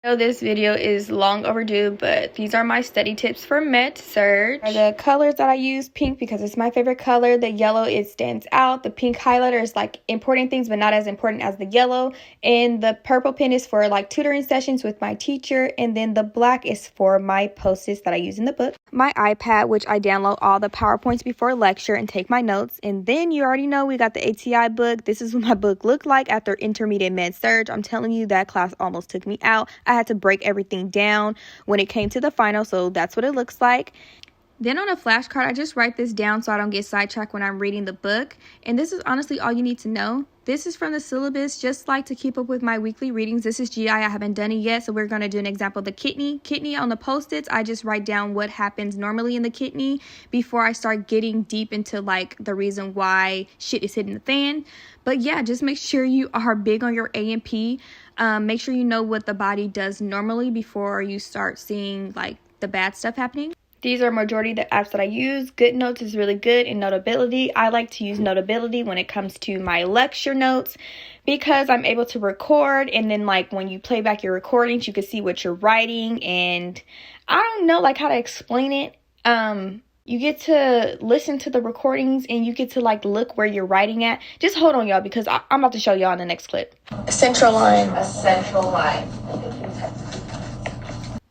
I know this video is long overdue, but these are my study tips for MedSurg. The colors that I use, pink because it's my favorite color. The yellow, it stands out. The pink highlighter is like important things, but not as important as the yellow. And the purple pen is for like tutoring sessions with my teacher. And then the black is for my post-its that I use in the book. My iPad, which I download all the PowerPoints before lecture and take my notes. And then you already know we got the ATI book. This is what my book looked like after intermediate MedSurg. I'm telling you, that class almost took me out. I had to break everything down when it came to the final, so that's what it looks like. Then on a flashcard, I just write this down so I don't get sidetracked when I'm reading the book. And this is honestly all you need to know. This is from the syllabus, just like to keep up with my weekly readings. This is GI. I haven't done it yet, so we're going to do an example of the kidney. Kidney on the post-its, I just write down what happens normally in the kidney before I start getting deep into like the reason why shit is hitting the fan. But yeah, just make sure you are big on your A&P. Make sure you know what the body does normally before you start seeing like the bad stuff happening. These are majority of the apps that I use. GoodNotes is really good in Notability. I like to use Notability when it comes to my lecture notes because I'm able to record, and then like when you play back your recordings, you can see what you're writing, and I don't know like how to explain it. You get to listen to the recordings and you get to like look where you're writing at. Just hold on, y'all, because I'm about to show y'all in the next clip. A central line.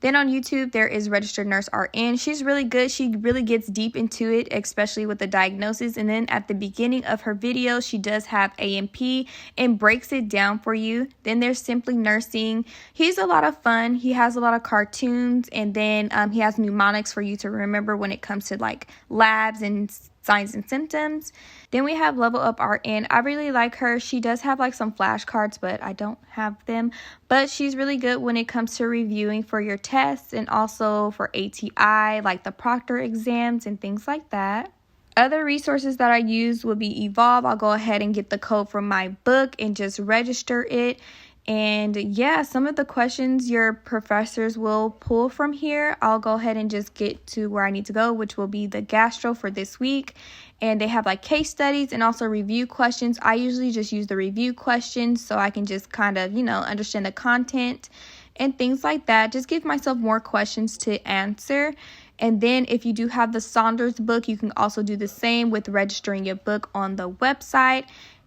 Then on YouTube, there is Registered Nurse RN. She's really good. She really gets deep into it, especially with the diagnosis. And then at the beginning of her video, she does have A&P and breaks it down for you. Then there's Simply Nursing. He's a lot of fun. He has a lot of cartoons. And then he has mnemonics for you to remember when it comes to like labs and signs and symptoms. Then we have Level Up RN. I really like her. She does have like some flashcards, but I don't have them. But she's really good when it comes to reviewing for your tests and also for ATI, like the proctor exams and things like that. Other resources that I use would be Evolve. I'll go ahead and get the code from my book and just register it. And yeah, some of the questions your professors will pull from here, I'll go ahead and just get to where I need to go, which will be the gastro for this week. And they have like case studies and also review questions. I usually just use the review questions so I can just kind of, understand the content and things like that. Just give myself more questions to answer. And then if you do have the Saunders book, you can also do the same with registering your book on the website.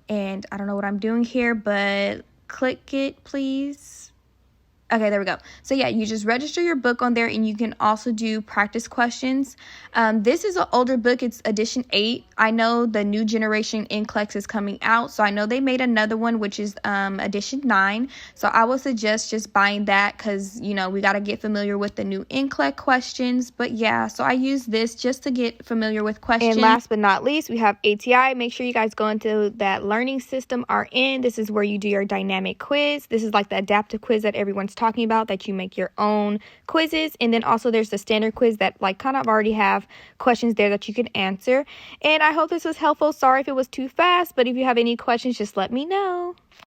And I don't know what I'm doing here, but click it, please. Okay, there we go. So yeah, you just register your book on there and you can also do practice questions. This is an older book. It's edition 8. I know the new generation NCLEX is coming out. So I know they made another one, which is edition 9. So I would suggest just buying that because, we got to get familiar with the new NCLEX questions. But yeah, so I use this just to get familiar with questions. And last but not least, we have ATI. Make sure you guys go into that learning system RN. This is where you do your dynamic quiz. This is like the adaptive quiz that everyone's talking about, that you make your own quizzes. And then also there's the standard quiz that like kind of already have questions there that you can answer. And I hope this was helpful. Sorry if it was too fast, but if you have any questions, just let me know.